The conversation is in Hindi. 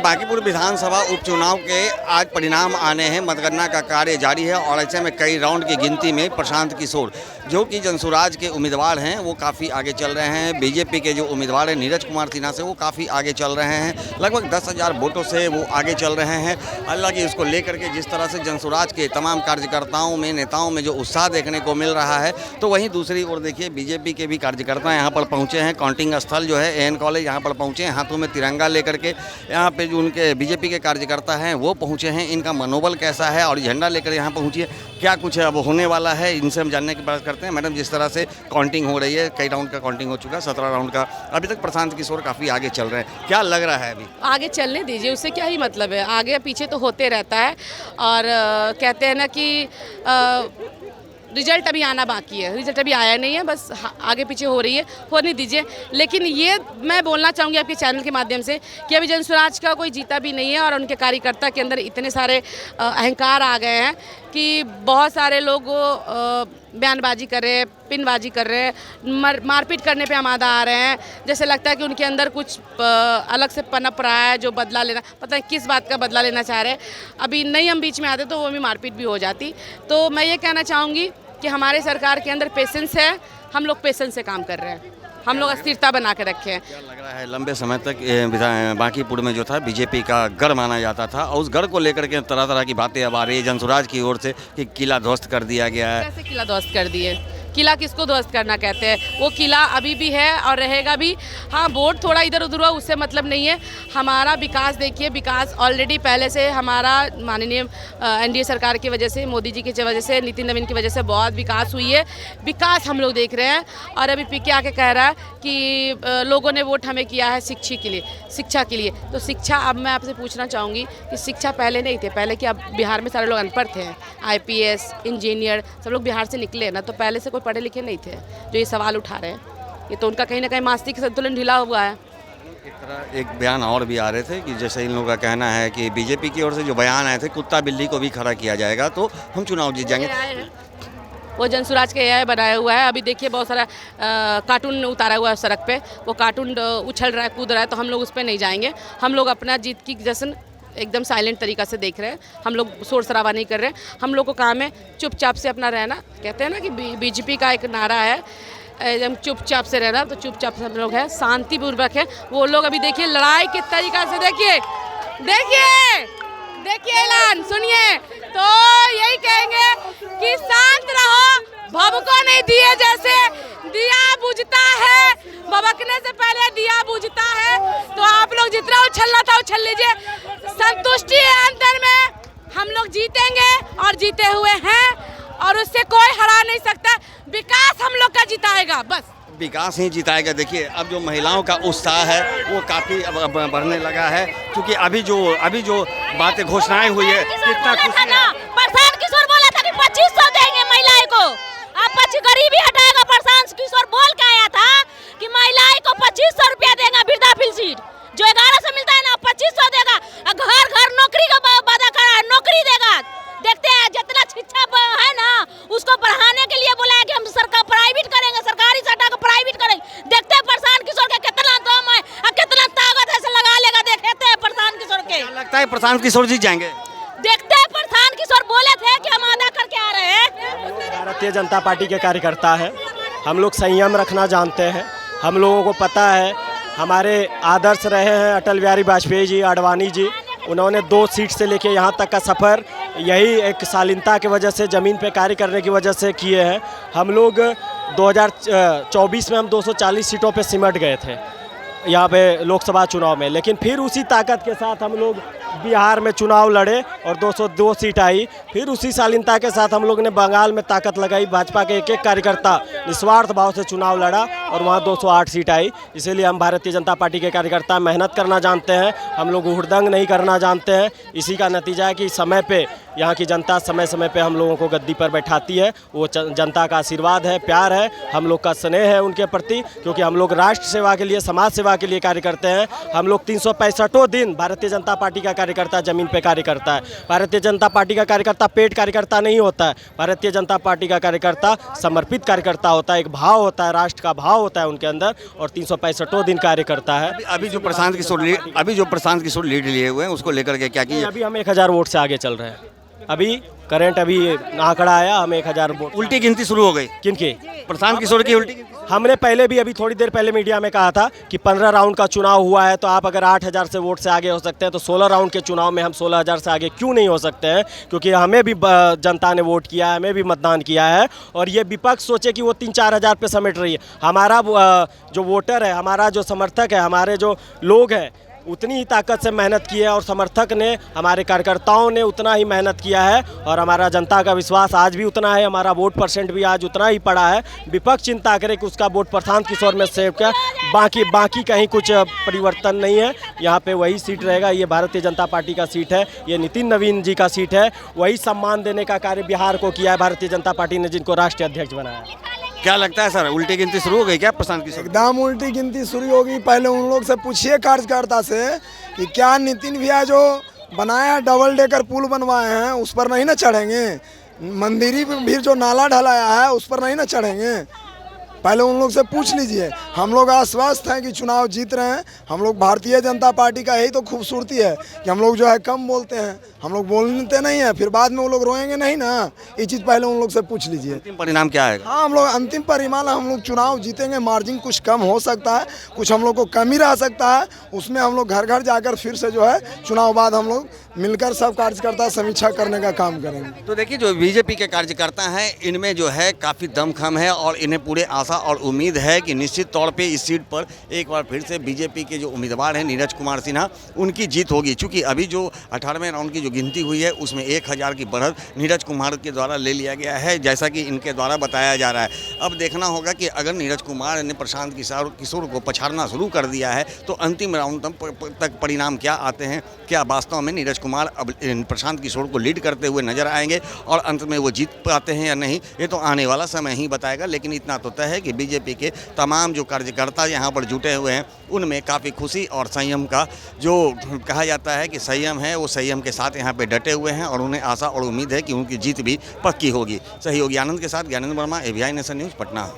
बांकीपुर विधानसभा उपचुनाव के आज परिणाम आने हैं। मतगणना का कार्य जारी है और ऐसे में कई राउंड की गिनती में प्रशांत किशोर जो कि जनसुराज के उम्मीदवार हैं वो काफ़ी आगे चल रहे हैं। बीजेपी के जो उम्मीदवार हैं नीरज कुमार सिन्हा से वो काफ़ी आगे चल रहे हैं। लगभग 10,000 वोटों से वो आगे चल रहे हैं। हालांकि इसको लेकर के जिस तरह से जनसुराज के तमाम कार्यकर्ताओं में नेताओं में जो उत्साह देखने को मिल रहा है, तो वहीं दूसरी ओर देखिए बीजेपी के भी कार्यकर्ता यहाँ पर पहुँचे हैं। काउंटिंग स्थल जो है एन कॉलेज यहाँ पर पहुँचे हैं, हाथों में तिरंगा लेकर के। यहाँ पे जो उनके बीजेपी के कार्यकर्ता हैं वो पहुँचे हैं। इनका मनोबल कैसा है और झंडा लेकर यहाँ पहुँचिए, क्या कुछ अब होने वाला है, इनसे हम जानने की बात करते हैं। मैडम, जिस तरह से काउंटिंग हो रही है, कई राउंड का काउंटिंग हो चुका है, 17 राउंड का, अभी तक प्रशांत किशोर काफ़ी आगे चल रहे हैं, क्या लग रहा है अभी? आगे चलने दीजिए, उससे क्या ही मतलब है, आगे पीछे तो होते रहता है। और कहते हैं ना कि रिजल्ट अभी आना बाकी है, रिजल्ट अभी आया नहीं है, बस आगे पीछे हो रही है, होने दीजिए। लेकिन ये मैं बोलना चाहूँगी आपके चैनल के माध्यम से कि अभी जनसुराज का कोई जीता भी नहीं है और उनके कार्यकर्ता के अंदर इतने सारे अहंकार आ गए हैं कि बहुत सारे लोग बयानबाजी कर रहे हैं, पिनबाजी कर रहे हैं, मारपीट करने पे आमादा आ रहे हैं। जैसे लगता है कि उनके अंदर कुछ अलग से पनप रहा है जो बदला लेना, पता नहीं किस बात का बदला लेना चाह रहे हैं। अभी नहीं हम बीच में आते तो वो भी मारपीट भी हो जाती। तो मैं ये कहना चाहूँगी कि हमारे सरकार के अंदर पेशेंस है, हम लोग पेशेंस से काम कर रहे हैं, हम लोग स्थिरता बना के रखे हैं। क्या लग रहा है, लंबे समय तक बांकीपुर में जो था बीजेपी का गढ़ माना जाता था और उस गढ़ को लेकर के तरह तरह की बातें अब आ रही है जनसुराज की ओर से कि किला ध्वस्त कर दिया गया है। कैसे किला ध्वस्त कर दिए? किला किसको ध्वस्त करना कहते हैं? वो किला अभी भी है और रहेगा भी। हाँ, वोट थोड़ा इधर उधर हुआ उससे मतलब नहीं है। हमारा विकास देखिए, विकास ऑलरेडी पहले से हमारा माननीय एनडीए सरकार की वजह से, मोदी जी की वजह से, नितिन नवीन की वजह से बहुत विकास हुई है। विकास हम लोग देख रहे हैं। और अभी पीके आके कह रहा है कि लोगों ने वोट हमें किया है शिक्षा के लिए। तो शिक्षा, अब मैं आपसे पूछना चाहूँगी कि शिक्षा पहले नहीं थे, पहले कि अब बिहार में सारे लोग अनपढ़ थे, IPS इंजीनियर सब लोग बिहार से निकले ना, तो पहले से कोई पढ़े लिखे नहीं थे जो ये सवाल उठा रहे हैं। ये तो उनका कहीं ना कहीं मानसिक संतुलन ढीला हुआ है। एक बयान और भी आ रहे थे कि जैसे इन लोगों का कहना है कि बीजेपी की ओर से जो बयान आए थे, कुत्ता बिल्ली को भी खड़ा किया जाएगा तो हम चुनाव जीत जाएंगे। वो जनसुराज के AI बनाया हुआ है। अभी देखिए बहुत सारा कार्टून उतारा हुआ है सड़क पे, वो कार्टून उछल रहा है, कूद रहा है, तो हम लोग उस पर नहीं जाएंगे। हम लोग अपना जीत की जश्न एकदम साइलेंट तरीका से देख रहे हैं। हम लोग शोर शराबा नहीं कर रहे हैं। हम लोग को काम है चुपचाप से अपना रहना। कहते हैं ना कि बीजेपी का एक नारा है एकदम चुपचाप से रहना, तो चुपचाप से हम लोग हैं, शांतिपूर्वक है। वो लोग अभी देखिए लड़ाई के तरीका से देखिए ऐलान सुनिए, तो यही कहेंगे कि शांत रहो, भभको नहीं दिए जैसे दिया बुझता है, भभकने से पहले दिया बुझता है। तो आप लोग जितना उछलना था उछल लीजिए, संतुष्टि है अंदर में, हम लोग जीतेंगे और जीते हुए हैं और उससे कोई हरा नहीं सकता। विकास हम लोग का जिताएगा, बस विकास ही जिताएगा। देखिए अब जो महिलाओं का उत्साह है वो काफ़ी बढ़ने लगा है, क्योंकि अभी जो बातें घोषणाएं हुई है, कितना खुशी है। प्रशांत किशोर बोला था कि 2500 देंगे महिलाएं को, अब 25 गरीबी हटाएगा। प्रशांत किशोर बोल के आया था कि महिलाएं को 2500 रुपया देगा, वृद्धा पेंशन जो 1100 मिलता है ना 2500 देगा। घर घर नौकरी का वादा कर रहा है, नौकरी देगा। देखते हैं जितना शिक्षा है ना उसको बढ़ाने के लिए बोला है कि हम सरकार प्राइवेट करेंगे, सरकारी से हटा कर प्राइवेट करेंगे। देखते हैं प्रशांत किशोर का कितना दम है और कितना ताकत है, से लगा लेगा। देखते हैं प्रशांत किशोर के, क्या लगता है प्रशांत किशोर जीत जाएंगे? देखते हैं। प्रशांत किशोर बोले थे कि हम अदा करके आ रहे हैं। भारतीय जनता पार्टी के कार्यकर्ता है, हम लोग संयम रखना जानते हैं। हम लोगों को पता है हमारे आदर्श रहे हैं अटल बिहारी वाजपेयी जी, आडवाणी जी। उन्होंने 2 सीट से लेके यहाँ तक का सफ़र यही एक शालीनता की वजह से, ज़मीन पे कार्य करने की वजह से किए हैं। हम लोग 2024 में हम 240 सीटों पे सिमट गए थे यहाँ पे लोकसभा चुनाव में, लेकिन फिर उसी ताकत के साथ हम लोग बिहार में चुनाव लड़े और 202 सीट आई। फिर उसी शालीनता के साथ हम लोग ने बंगाल में ताकत लगाई, भाजपा के एक कार्यकर्ता निस्वार्थ भाव से चुनाव लड़ा और वहाँ 208 सीट आई। इसीलिए हम भारतीय जनता पार्टी के कार्यकर्ता मेहनत करना जानते हैं, हम लोग हुड़दंग नहीं करना जानते हैं। इसी का नतीजा है कि समय पे यहाँ की जनता समय समय पे हम लोगों को गद्दी पर बैठाती है। वो जनता का आशीर्वाद है, प्यार है, हम लोग का स्नेह है उनके प्रति, क्योंकि हम लोग राष्ट्र सेवा के लिए, समाज सेवा के लिए कार्य करते हैं। हम लोग 365 दिन भारतीय जनता पार्टी का कार्यकर्ता ज़मीन पे कार्य करता है। भारतीय जनता पार्टी का कार्यकर्ता पेड कार्यकर्ता नहीं होता है। भारतीय जनता पार्टी का कार्यकर्ता समर्पित कार्यकर्ता होता है, एक भाव होता है, राष्ट्र का भाव होता है उनके अंदर, और 365 दिन कार्य करता है। अभी जो प्रशांत किशोर लीड लिए हुए हैं उसको लेकर के क्या किया? अभी हम 1000 वोट से आगे चल रहे हैं। अभी करंट आंकड़ा आया, हम 1000 वोट। उल्टी गिनती शुरू हो गई किनकी? प्रशांत किशोर की उल्टी। हमने पहले भी अभी थोड़ी देर पहले मीडिया में कहा था कि 15 राउंड का चुनाव हुआ है, तो आप अगर 8000 से वोट से आगे हो सकते हैं तो 16 राउंड के चुनाव में हम 16000 से आगे क्यों नहीं हो सकते हैं? क्योंकि हमें भी जनता ने वोट किया है, हमें भी मतदान किया है। और ये विपक्ष सोचे कि वो 3-4 हज़ार पे समेट रही है। हमारा जो वोटर है, हमारा जो समर्थक है, हमारे जो लोग हैं, उतनी ही ताकत से मेहनत की है, और समर्थक ने, हमारे कार्यकर्ताओं ने उतना ही मेहनत किया है, और हमारा जनता का विश्वास आज भी उतना है, हमारा वोट परसेंट भी आज उतना ही पड़ा है। विपक्ष चिंता करे कि उसका वोट प्रशांत किशोर में सेव क्या, बाकी कहीं कुछ परिवर्तन नहीं है। यहाँ पे वही सीट रहेगा, ये भारतीय जनता पार्टी का सीट है, ये नितिन नवीन जी का सीट है। वही सम्मान देने का कार्य बिहार को किया है भारतीय जनता पार्टी ने, जिनको राष्ट्रीय अध्यक्ष बनाया। क्या लगता है सर, उल्टी गिनती शुरू हो गई क्या प्रशांत किशोर? एकदम उल्टी गिनती शुरू होगी। पहले उन लोग से पूछिए कार्यकर्ता से कि क्या नितिन भैया जो बनाया डबल डेकर पुल बनवाए हैं उस पर नहीं ना चढ़ेंगे? मंदिरी भी जो नाला ढलाया है उस पर नहीं ना चढ़ेंगे? पहले उन लोग से पूछ लीजिए। हम लोग आश्वस्त हैं कि चुनाव जीत रहे हैं। हम लोग भारतीय जनता पार्टी का यही तो खूबसूरती है कि हम लोग जो है कम बोलते हैं, हम लोग बोलते नहीं हैं, फिर बाद में वो लोग रोएंगे नहीं ना। ये चीज़ पहले उन लोग से पूछ लीजिए। अंतिम परिणाम क्या आएगा? हाँ, हम लोग अंतिम परिणाम, हम लोग चुनाव जीतेंगे। मार्जिन कुछ कम हो सकता है, कुछ हम लोग को कमी रह सकता है, उसमें हम लोग घर घर जाकर फिर से जो है चुनाव बाद हम लोग मिलकर सब कार्यकर्ता समीक्षा करने का काम करेंगे। तो देखिए, जो बीजेपी के कार्यकर्ता हैं इनमें जो है काफ़ी दमखम है, और इन्हें पूरे आशा और उम्मीद है कि निश्चित तौर पे इस सीट पर एक बार फिर से बीजेपी के जो उम्मीदवार हैं नीरज कुमार सिन्हा, उनकी जीत होगी। चूँकि अभी जो 18वें राउंड की जो गिनती हुई है उसमें 1000 की बढ़त नीरज कुमार के द्वारा ले लिया गया है, जैसा कि इनके द्वारा बताया जा रहा है। अब देखना होगा कि अगर नीरज कुमार ने प्रशांत किशोर को पछाड़ना शुरू कर दिया है तो अंतिम राउंड तक परिणाम क्या आते हैं। क्या वास्तव में नीरज कुमार अब प्रशांत किशोर को लीड करते हुए नजर आएंगे और अंत में वो जीत पाते हैं या नहीं, ये तो आने वाला समय ही बताएगा। लेकिन इतना तो तय है कि बीजेपी के तमाम जो कार्यकर्ता यहाँ पर जुटे हुए हैं उनमें काफ़ी खुशी और संयम का, जो कहा जाता है कि संयम है, वो संयम के साथ यहाँ पे डटे हुए हैं, और उन्हें आशा और उम्मीद है कि उनकी जीत भी पक्की होगी। सहयोगी आनंद के साथ Gyanendra Verma, ABI nation news, Patna.